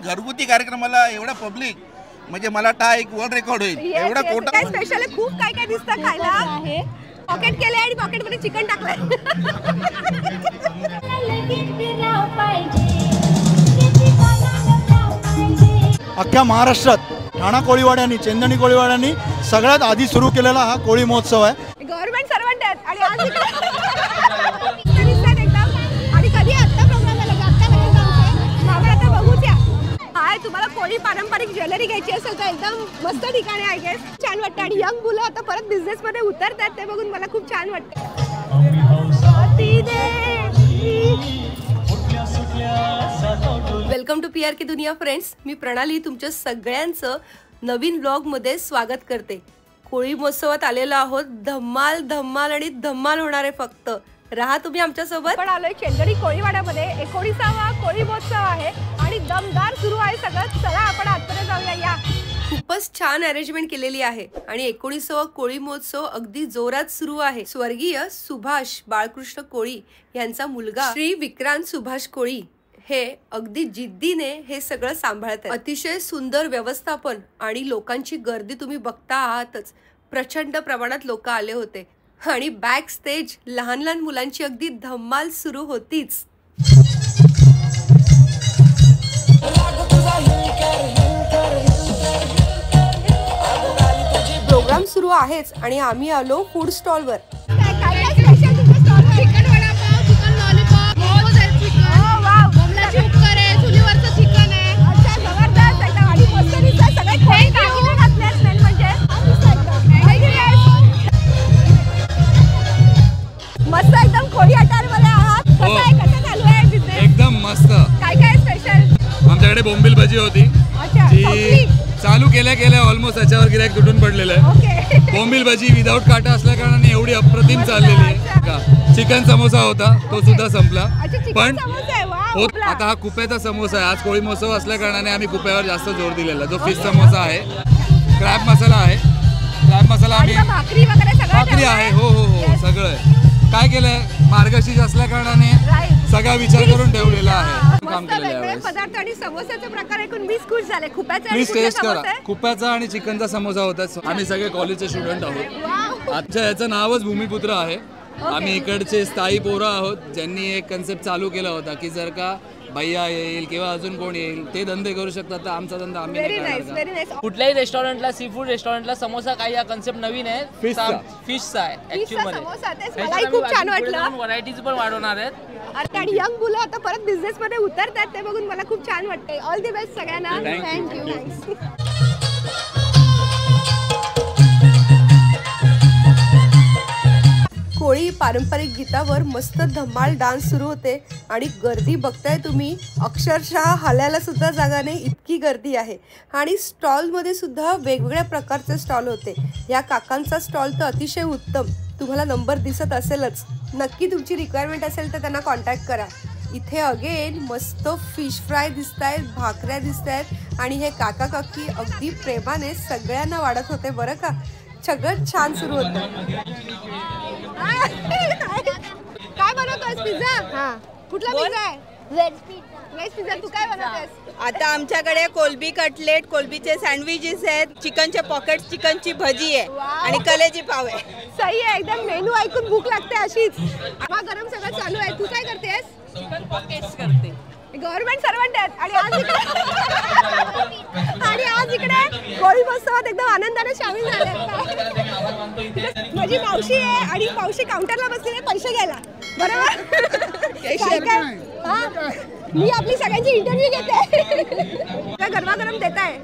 घरगुती कार्यक्रमाला एवढा पब्लिक म्हणजे मला वाटतं एक वर्ल्ड रेकॉर्ड होईल एवढा कोटा. काय स्पेशल आहे, खूप काय काय दिसतं खायला. पॉकेट केले आणि पॉकेट मध्ये चिकन टाकलंय. अख्ख्या महाराष्ट्रात ठाणा कोळीवाड्यांनी चेंदणी कोळीवाड्यांनी सगळ्यात आधी सुरू केलेला हा कोळी महोत्सव आहे. गव्हर्नमेंट सर्वंट आहेत आणि आज आणि कधी आता प्रोग्राम आता बघूया. हाय, तुम्हाला कोळी पारंपरिक ज्वेलरी घ्यायची असेल तर एकदम मस्त ठिकाणी आहे गेस. छान वाटतं आणि यंग मुलं आता परत बिझनेस मध्ये उतरतात ते बघून मला खूप छान वाटतं. वेलकम टू PR की दुनिया फ्रेंड्स. मी प्रणाली तुमच्या सगळ्यांचं नवीन ब्लॉग मध्ये स्वागत करते. कोळी महोत्सवात आलेलो आहोत. धम्माल धम्माल आणि धम्माल होणार आहे. फक्त राहा तुम्ही आमच्या सोबत. पण आलोय चेंदणी कोळीवाड्यामध्ये. 19वा कोळी महोत्सव आहे आणि दमदार सुरू आहे सगळं. चला आपण आतमध्ये जाऊया. या खूपच छान अरेंजमेंट केलेली आहे आणि 19वा कोळी महोत्सव अगदी जोरात सुरू आहे. स्वर्गीय सुभाष बाळकृष्ण कोळी यांचा मुलगा श्री विक्रांत सुभाष कोळी हे अगदी जिद्दीने हे सगळं सांभाळत आहेत. अतिशय सुंदर व्यवस्थापन आणि लोकांची गर्दी तुम्ही बघता आहातच. प्रचंड प्रमाणात लोक आले होते आणि बॅक स्टेज लहान लहान मुलांची अगदी धम्माल सुरू होतीच. प्रोग्राम सुरू आहेच आणि आम्ही आलो फूड स्टॉलवर. मस्त एकदम कोळी अटारमध्ये आहात. कसं चालू आहे बिझनेस? एकदम मस्त. काय काय स्पेशल? आमच्याकडे बोंबील भजी होती जी चालू केल्या ऑलमोस्ट त्याच्यावर गिऱ्हाईक तुटून पडलेलं आहे. बोंबील भजी विदाऊट काटा असल्या कारणाने एवढी अप्रतिम चाललेली आहे का. चिकन समोसा होता तो सुद्धा संपला. पण आता हा कुप्याचा समोसा आहे. आज कोळी महोत्सव असल्या कारणाने आम्ही कुप्यावर जास्त जोर दिलेला. जो फिश समोसा आहे, क्रॅब मसाला आहे. क्रॅब मसाला आम्ही भाकरी आहे. हो हो हो सगळं आहे. काय केलंय, मार्गशीर्ष असल्या कारणाने सगळा विचार करून ठेवलेला आहे. काम केलेलं पदार्थ आणि समोसाचा प्रकार ऐकून मी खुश झाले. प्लीज टेस्ट करा. कुप्याचा आणि चिकनचा समोसा होता. आम्ही सगळे कॉलेजचे स्टुडंट आहोत. आजच्या याचं नावच भूमिपुत्र आहे. आम्ही इकडचे स्थायी पोरं आहोत ज्यांनी एक कन्सेप्ट चालू केला होता की जर का भैया येईल किंवा अजून कोण येईल ते धंदे करू शकतात तर आमचा धंदा आम्ही कुठल्याही रेस्टॉरंटला सी फूड रेस्टॉरंटला समोसा काही हा कन्सेप्ट नवीन आहे. फिशचा आहे ऍक्च्युअली मध्ये. खूप छान वाटलं. व्हरायटीज पण वाढवणार आहेत आणि यंग मुलं आता परत बिझनेस मध्ये उतरतात ते बघून मला खूप छान वाटतंय. ऑल दी बेस्ट सगळ्यांना. थँक्यू. कोळी पारंपरिक गीतावर मस्त धम्माल डान्स सुरू होते आणि गर्दी बघताय तुम्ही. अक्षरशः हालायला सुद्धा जागा नाही इतकी गर्दी आहे. आणि स्टॉलमध्ये सुद्धा वेगवेगळ्या प्रकारचे स्टॉल होते. या काकांचा स्टॉल तर अतिशय उत्तम. तुम्हाला नंबर दिसत असेलच. नक्की तुमची रिक्वायरमेंट असेल तर त्यांना कॉन्टॅक्ट करा. इथे अगेन मस्त फिश फ्राय दिसत आहेत, भाकऱ्या दिसत आहेत आणि हे काका काकी अगदी प्रेमाने सगळ्यांना वाढत होते बरं का. सगळं छान सुरू होतं. काय बनवतोस? पिझ्झा? कुठला पिझ्झा आहे? Veg pizza. तू काय बनवतेस? आता आमच्याकडे कोलबी कटलेट, कोलबीचे सँडविचेस आहेत, चिकनचे पॉकेट, चिकनची भजी आहे आणि कलेजी पाव आहे. सही आहे एकदम. मेनू ऐकून भूक लागते अशीच. गरम सगळं चालू आहे. तू काय करतेस? चिकन पॉकेट्स करते. गव्हर्नमेंट सर्वंट आहेत आणि आज इकडे कोळी महोत्सवात एकदम आनंदाने सामील झाले. माझी मावशी आहे आणि मावशी काउंटरला बसलेली पैसे घ्यायला. बरोबर. मी आपली सगळ्यांची इंटरव्ह्यू घेते. गरमागरम देत आहे.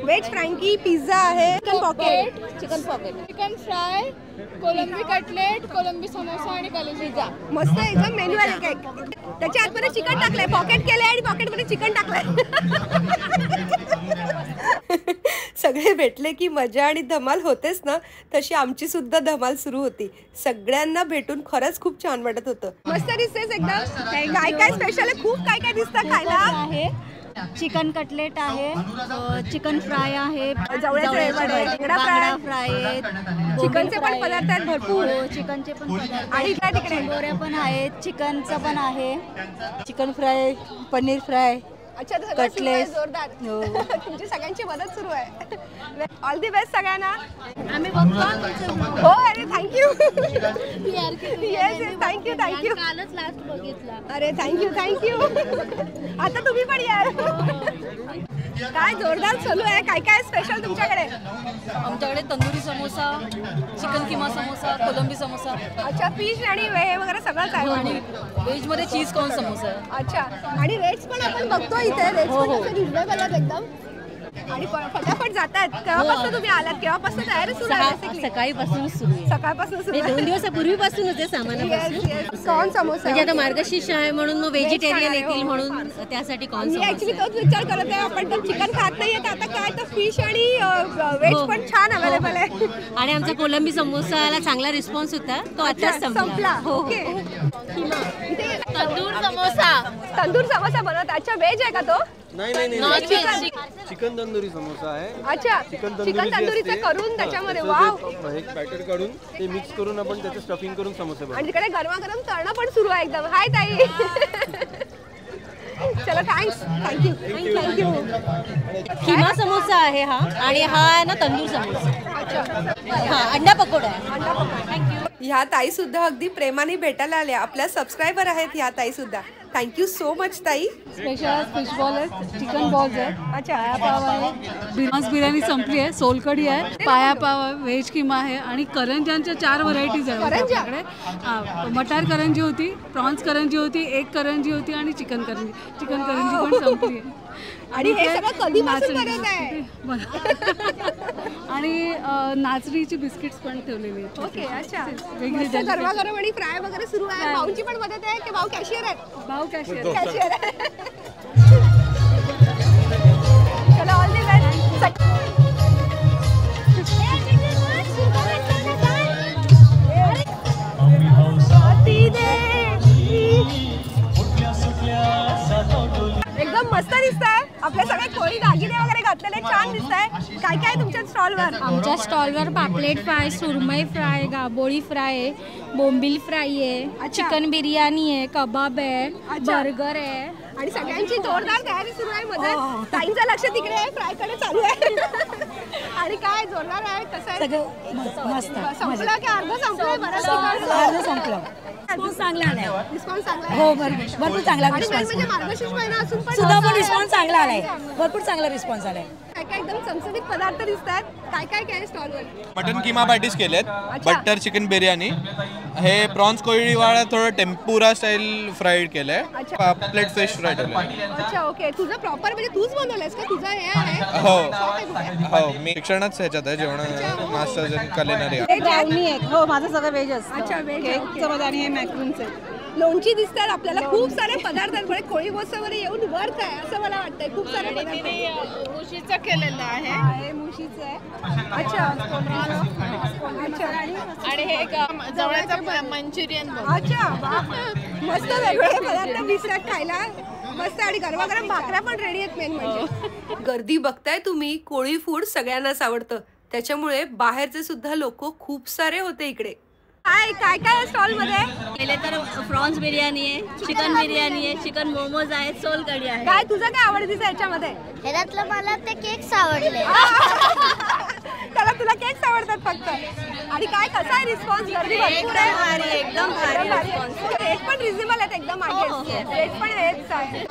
व्हेज फ्रँकी, पिझ्झा आहे, चिकन पॉकेट, चिकन फ्राय, कोलंबी कटलेट, कोलंबी समोसा आणि कलेजी पिझ्झा. मस्त एकदम मेन्यू आहे. काय त्याच्या आतमध्ये चिकन टाकलंय, पॉकेट केलंय आणि पॉकेटमध्ये चिकन टाकलंय. सगळे भेटले की मजा आणि धमाल होतेच ना. तशी आमची सुद्धा धमाल सुरू होती. सगळ्यांना भेटून खरंच खूप छान वाटत होतं. मस्त दिसतेस एकदम. काय काय स्पेशल आहे? खूप काय काय दिसतं खायला. चिकन कटलेट आहे, चिकन फ्राय आहे, बांगडा फ्राय आहेत, चिकनचे पण पदार्थ आहेत भरपूर. चिकनचे पण पदार्थ आणि इकडे तिकडे बोऱ्या पण आहेत, चिकनचं पण आहे, चिकन फ्राय, पनीर फ्राय, अच्छा तर सगळं सुरू आहे कटलेट. जोरदार. तुमची सगळ्यांची मदत सुरू आहे. ऑल दी बेस्ट सगळ्यांना. आम्ही बघतो. हो अरे थँक्यू. Yes thank you thank you. कालच लास्ट बघितला. अरे थँक्यू. आता तुम्ही पण यार. काय जोरदार चालू आहे. काय काय स्पेशल तुमच्याकडे? आमच्याकडे तंदुरी समोसा, चिकन किमा समोसा, कोलंबी समोसा. अच्छा फिश आणि हे वगैरे सगळंच आहे. आणि व्हेजमध्ये चीज कॉर्न समोसा आहे. अच्छा आणि रेट्स पण आपण बघतो इथे. रेट्स पण असे रिजनेबल आहेत एकदम. आणि फटाफट जातात. केव्हापासून तुम्ही आलात? केव्हापासून तयारी सुरू आहे? बेसिकली सकाळीपासूनच सुरू आहे. सकाळपासून सुरू आहे. 2 दिवसापूर्वीपासूनच आहे सामानापासून. कॉर्न समोसा म्हणजे आता मार्गशीर्ष आहे म्हणून मग व्हेजिटेरियन येतील म्हणून त्यासाठी कॉर्न मी समोसा. ऍक्च्युली तोच विचार करत आहे. आपण तर चिकन खात नाहीये तर आता काय तर फिश आणि व्हेज पण छान अवेलेबल आहे. आणि आमचा कोलंबी समोसाला चांगला रिस्पॉन्स होता. तो आताच संपला. हो ओके. तंदूर समोसा. तंदूर समोसा बनवत. अच्छा व्हेज आहे का तो? नाही चिकन तंदुरी समोसा आहे. अच्छा चिकन तंदुरीचं करून त्याच्यामध्ये वाव एक बॅटर काढून ते मिक्स करून आपण त्याचं स्टफिंग करून समोसा बनवतो. आणि तिकडे गरमागरम तळणं पण सुरू आहे एकदम. हाय ताई. चलो थँक्यू. खिमा समोसा आहे हा आणि हा आहे ना तंदूर समोसा. हा अंडा पकोडा आहे. ह्या ताई सुद्धा अगदी प्रेमाने भेटायला आल्या. आपल्या सबस्क्रायबर आहेत ह्या ताई सुद्धा. थँक्यू सो मच ताई. स्पेशल फिश बॉल आहेत, चिकन बॉल्स आहेत, अच्छा पाव आहे, बिर्याणी संपली आहे, सोलकढी आहे, पाया पाव आहे, व्हेज किमा आहे आणि करंज्यांच्या 4 व्हरायटीज आहेत आपल्याकडे. मटार करंजी होती, प्रॉन्स करंजी होती, एग करंजी होती आणि चिकन करंजी पण संपली आहे. आणि हे सगळं कधीपासून करत आहे? आणि नाचणीची बिस्किट्स पण ठेवलेली आहेत. ओके अच्छा. गरमागरम आणि फ्राय वगैरे सुरू आहे. भाऊची पण मदत आहे की भाऊ कॅशियर आहेत? भाऊ कॅशियर आहे. चलो ऑल दी बेस्ट. एकदम मस्त दिसतंय. आपले सगळे कोळी दागिने वगैरे घातलेले छान दिसतंय. काय काय तुमच्या स्टॉलवर? आमच्या स्टॉलवर पापलेट फ्राय, सुरमई फ्राय, गाबोळी फ्राय आहे, बोंबील फ्राय आहे, चिकन बिर्याणी आहे, कबाब आहे, बर्गर आहे आणि सगळ्यांची जोरदार तयारी सुरू आहे. मध्ये ताईंचं लक्ष तिकडे आहे, फ्राय कडे चालू आहे. आणि काय जोरदार आहे. कसं आहे संपलं की अर्ध संपलं? बरं संपलं. रिस्पॉन्स चांगला आलाय. रिस्पॉन्स चांगला हो भरपूर चांगला रिस्पॉन्स. म्हणजे मार्गशीर्ष महिना असून सुद्धा पण रिस्पॉन्स चांगला आलाय. भरपूर चांगला रिस्पॉन्स आलाय. काय काय एकदम चमचमीत पदार्थ दिसतात. काय काय काय स्टॉलवर? मटन किमा पॅटीस केलेत, बटर चिकन बिर्याणी, हे प्रॉन्स कोळीवाडा थोडं टेम्पुरा स्टाईल फ्राईड केलंय, पापलेट फिश फ्राय केलंय. अच्छा ओके. तुझं प्रॉपर म्हणजे तूच बनवलंयस का? तुझं हे आहे? हो मी शिक्षणच ह्याच्यात आहे. जेवण मास्टर्स इन culinary आहे. ब्राउनी आहे. हो माझं सगळं व्हेज असतं. अच्छा व्हेज. केकचं आणि हे मॅक्रूनचं. लोणची दिसतात आपल्याला. खूप सारे पदार्थ आहेत. म्हणजे कोळी महोत्सवामध्ये येऊन वर्थ आहे असं मला वाटतंय. खूप सारे पदार्थ. मुशीचं केलेलं आहे. मुशीचं आहे. अच्छा अच्छा. आणि हे जवळचं मंचुरियन. अच्छा मस्त वेगवेगळे पदार्थ दिसतात खायला. मस्त. आणि गरमागरम भाकऱ्या पण रेडी आहेत. मेन म्हणजे गर्दी बघताय तुम्ही. कोळी फूड सगळ्यांनाच आवडतं. त्याच्यामुळे बाहेरचे सुद्धा लोक खूप सारे होते इकडे. काय काय स्टॉल मध्ये? पहिले तर प्रॉन्स बिर्याणी आहे, चिकन बिर्याणी आहे, चिकन मोमोज आहे, सोलकढी आहे. काय तुझं काय आवडतीचं याच्यामध्ये? ह्याच्यातलं मला ते केक्स आवडले. त्याला तुला केक्स आवडतात फक्त. आणि काय कसा आहे रिस्पॉन्स? गर्दी भरपूर आहे. एकदम भारी रिस्पॉन्स. रेट पण रिझनेबल आहेत एकदम. रेट पण हेच आहे.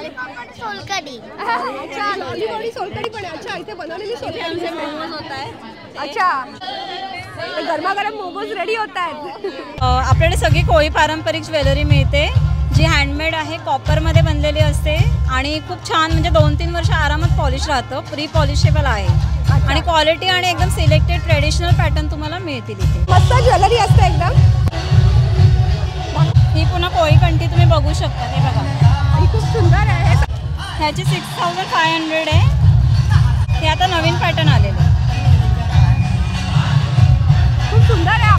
सोलकढी. अच्छा लॉलीपॉली सोलकढी पण आहे. अच्छा इथे बनवलेली सोलकढी मोमोज होत आहे. अच्छा गरमागरम मोमोज रेडी होत आहेत. आपल्याकडे सगळी कोळी पारंपरिक ज्वेलरी मिळते जी हँडमेड आहे, कॉपरमध्ये बनलेली असते आणि खूप छान म्हणजे 2-3 वर्ष आरामात पॉलिश राहतं. प्री पॉलिशेबल आहे आणि क्वालिटी आणि एकदम सिलेक्टेड ट्रेडिशनल पॅटर्न तुम्हाला मिळतील इथे. मस्त ज्वेलरी असते एकदम. ही पुन्हा कोळी कंठी तुम्ही बघू शकता. हे बघा ही खूप सुंदर आहे. ह्याची 6500 आहे. हे आता नवीन पॅटर्न आलेलं आहे. खूप सुंदर आहे.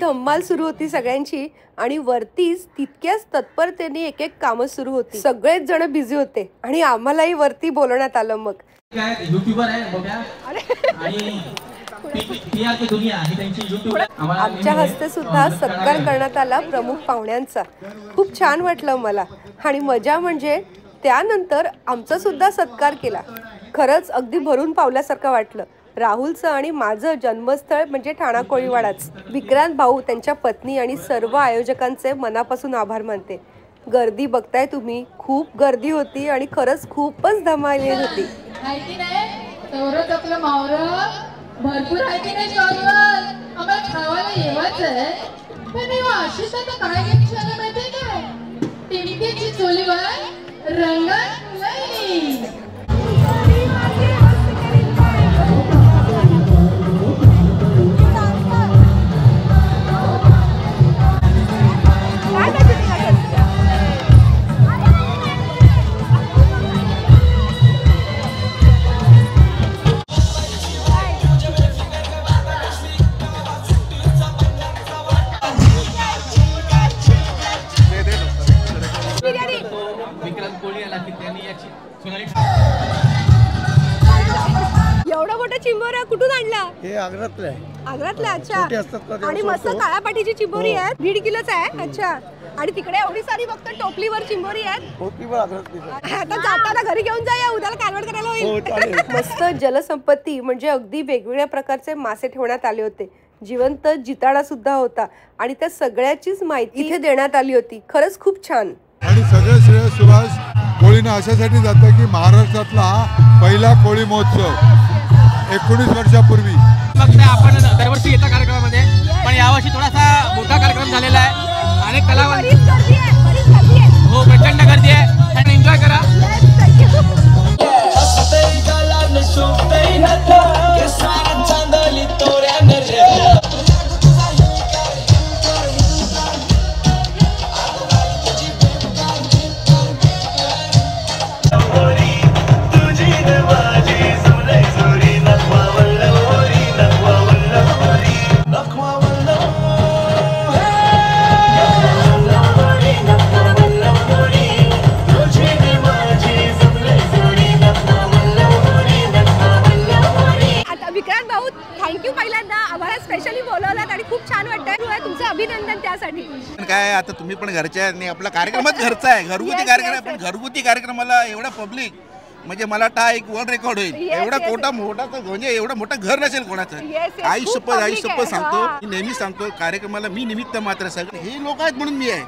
धम्माल सुरू होती सगळ्यांची आणि वरतीच तितक्याच तत्परतेने एक एक कामं सुरू होती. सगळेच जण बिझी होते आणि आम्हालाही वरती बोलवण्यात आलं. मग युट्यूबर आहे बघा आणि आमच्या हस्ते सुद्धा सत्कार करण्यात आला प्रमुख पाहुण्यांचा. खूप छान वाटलं मला आणि मजा म्हणजे त्यानंतर आमचा सुद्धा सत्कार केला. खरंच अगदी भरून पावल्यासारखं वाटलं. राहुलचं आणि माझं जन्मस्थळ म्हणजे ठाणा कोळीवाडाच. विक्रांत भाऊ, त्यांच्या पत्नी आणि सर्व आयोजकांचे मनापासून आभार मानते. गर्दी बघताय तुम्ही, खूप गर्दी होती आणि खरंच खूपच धमाल येत होती. भरपूर आहे की नाही जॉनवर आम्हाला खावायला येवाच आहे पण अशीच आता काय घेतलं माहितीये काय टिमकीची चोलीवर रंगात फुलली. एवढा मोठा चिंबोरा कुठून आणला? हे आग्र्यातलं आहे. आग्र्यातला? अच्छा. आणि मस्त काळ्या पाठीची चिंबोरी आहे. 1.5 किलोच आहे. अच्छा. आणि तिकडे एवढी सारी फक्त टोपलीवर चिंबोरी आहेत. टोपलीवर आग्र्यातली. आता जाताना घरी घेऊन जाऊया, उद्याला कालवड करायला होईल. मस्त जलसंपत्ती म्हणजे अगदी वेगवेगळ्या प्रकारचे मासे ठेवण्यात आले होते. जिवंत जिताडा सुद्धा होता आणि त्या सगळ्याचीच माहिती इथे देण्यात आली होती. खरंच खूप छान. आणि सगळे श्रेय सुभाष कोळीने अशासाठी जातं की महाराष्ट्रातला हा पहिला कोळी महोत्सव 19 वर्षापूर्वी. फक्त आपण दरवर्षी येता कार्यक्रमामध्ये, पण यावर्षी थोडासा मोठा कार्यक्रम झालेला आहे. अनेक कलावंत, हो प्रचंड गर्दी आहे आणि एन्जॉय करा. अभिनंदन त्यासाठी. काय आता तुम्ही पण घरचे आणि आपला कार्यक्रमच घरचा आहे, घरगुती कार्यक्रम. पण घरगुती कार्यक्रमाला एवढा पब्लिक म्हणजे मला वाटतं एक वर्ल्ड रेकॉर्ड होईल. एवढा मोठा म्हणजे एवढं मोठं घर नसेल कोणाचं. आई शपथ सांगतो, मी नेहमी सांगतो कार्यक्रमाला मी निमित्त मात्र. सगळे हे लोक आहेत म्हणून मी आहे,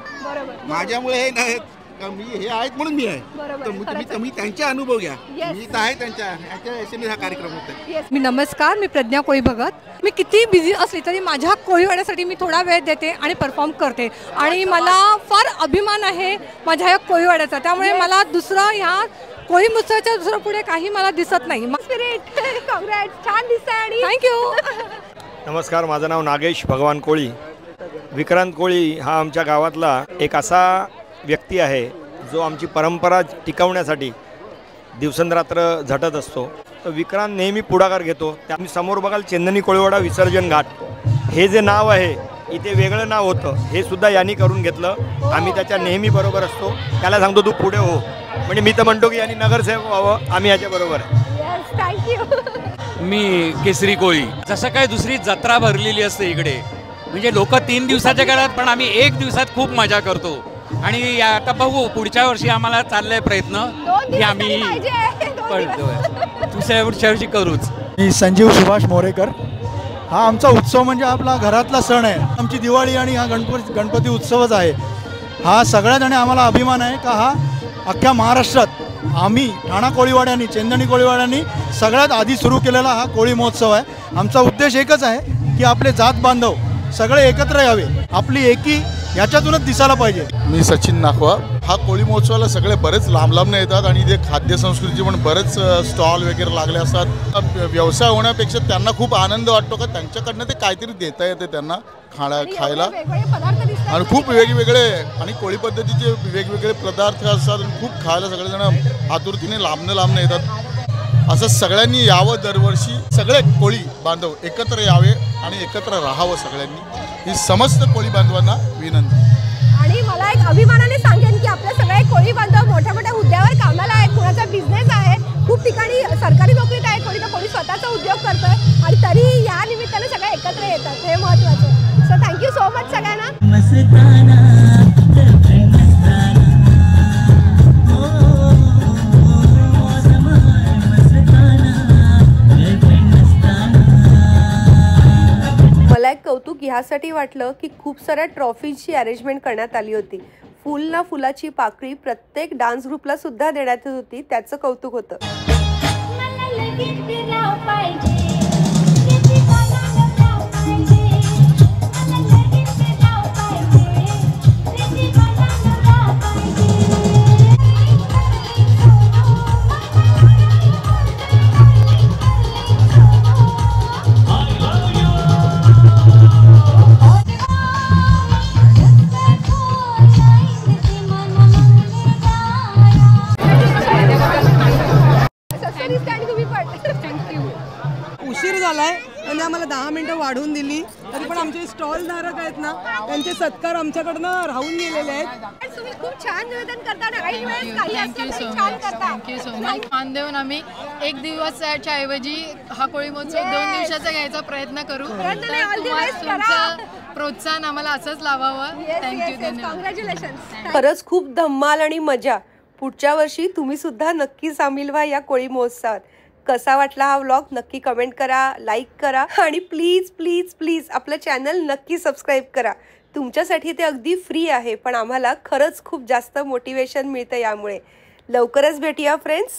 माझ्यामुळे हे नाहीत का, मी हे आहेत म्हणून मी आहे. तर तुम्ही त्यांचे अनुभव घ्या. मी तर आहे त्यांच्या हा कार्यक्रम होता. मी नमस्कार, मी प्रज्ञा कोळी भगत. मी किती बिझी असली तरी माझ्या कोळीवाड्यासाठी मी थोडा वेळ देते आणि परफॉर्म करते आणि मला फार अभिमान आहे माझ्या या कोळीवाड्याचा. त्यामुळे मला दुसरं ह्या कोळी महोत्सवाच्या दुसरं पुढे काही मला दिसत नाही. छान दिसतंय आणि थँक्यू. नमस्कार, माझं नाव नागेश भगवान कोळी. विक्रांत कोळी हा आमच्या गावातला एक असा व्यक्ती आहे जो आमची परंपरा टिकवण्यासाठी दिवसंरात्र झटत असतो. तर विक्रांत नेहमी पुढाकार घेतो. त्यामुळे समोर बघाल चेंदणी कोळीवाडा विसर्जन घाट हे जे नाव आहे इथे वेगळं नाव होतं, हे सुद्धा यांनी करून घेतलं. आम्ही त्याच्या नेहमी बरोबर असतो. त्याला सांगतो तू पुढे हो, म्हणजे मी तर म्हणतो की यांनी नगरसेवक व्हावं, आम्ही याच्या बरोबर आहे. मी केसरी कोळी. जसं काय दुसरी जत्रा भरलेली असते इकडे, म्हणजे लोक 3 दिवसाच्या करतात पण आम्ही 1 दिवसात खूप मजा करतो. आणि आता बघू पुढच्या वर्षी आम्हाला चाललाय प्रयत्न की आम्ही दुसऱ्या वर्षी करूच. मी संजीव सुभाष मोरेकर. हा आमचा उत्सव म्हणजे आपला घरातला सण आहे. आमची दिवाळी आणि हा गणपती उत्सवच आहे. हा सगळ्यात आणि आम्हाला अभिमान आहे का हा अख्ख्या महाराष्ट्रात आम्ही ठाणा कोळीवाड्यांनी, चेंदणी कोळीवाड्यांनी सगळ्यात आधी सुरू केलेला हा कोळी महोत्सव आहे. आमचा उद्देश एकच आहे की आपले जात बांधव सगळे एकत्र यावे, आपली एकी याच्यातूनच दिसायला पाहिजे. मी सचिन नाखवा. हा कोळी महोत्सवाला सगळे बरेच लांब येतात आणि इथे खाद्यसंस्कृतीचे पण बरेच स्टॉल वगैरे लागले असतात. व्यवसाय होण्यापेक्षा त्यांना खूप आनंद वाटतो का त्यांच्याकडनं ते काहीतरी देता येते त्यांना खायला. आणि खूप वेगवेगळे आणि कोळी पद्धतीचे वेगवेगळे पदार्थ असतात आणि खूप खायला सगळेजण आतुरतेने लांबनं येतात. असं सगळ्यांनी यावं, दरवर्षी सगळे कोळी बांधव एकत्र यावे आणि एकत्र राहावं सगळ्यांनी, ही समस्त कोळी बांधवांना विनंती. आणि मला एक अभिमानाने सांगेन की आपले सगळे कोळी बांधव मोठ्या मोठ्या हुद्द्यावर कामाला आहेत, कुणाचा बिझनेस आहे, खूप ठिकाणी सरकारी नोकरीत आहे, कोणी स्वतःचा उद्योग करतोय आणि तरी या निमित्ताने सगळे एकत्र येतात, हे महत्त्वाचं. सो थँक्यू सो मच सगळ्यांना. मला एक कौतुक ह्यासाठी वाटलं की खूप साऱ्या ट्रॉफीची अरेंजमेंट करण्यात आली होती. फुल ना फुलाची पाकळी प्रत्येक डान्स ग्रुपला सुद्धा देण्यात येत होती, त्याचं कौतुक होतं. उशीर झालाय आणि आम्हाला 10 मिनिटं वाढवून दिली, तरी पण आमचे स्टॉल धारक आहेत ना, त्यांचे सत्कार आमच्याकडनं राहून गेलेले आहेत. तुम्ही खूप छान निवेदन करता ना, काही वेळेस काही असलं तरी छान करता. Thank you so much. मान देऊन आम्ही एक दिवसाच्या ऐवजी हा कोळी महोत्सव 2 दिवसाचा घ्यायचा प्रयत्न करू. तुमचं प्रोत्साहन आम्हाला असंच लावावं. थँक्यू. कॉंग्रॅच्युलेशन. खरंच खूप धम्माल आणि मजा. पुढच्या वर्षी तुम्ही सुद्धा नक्की सामील व्हा या कोळी महोत्सवात. कसा वाटला हा व्लॉग नक्की कमेंट करा, लाईक करा आणि प्लीज प्लीज प्लीज आपलं चॅनल नक्की सबस्क्राईब करा. तुमच्यासाठी ते अगदी फ्री आहे, पण आम्हाला खरंच खूप जास्त मोटिवेशन मिळतं यामुळे. लवकरच भेटूया फ्रेंड्स.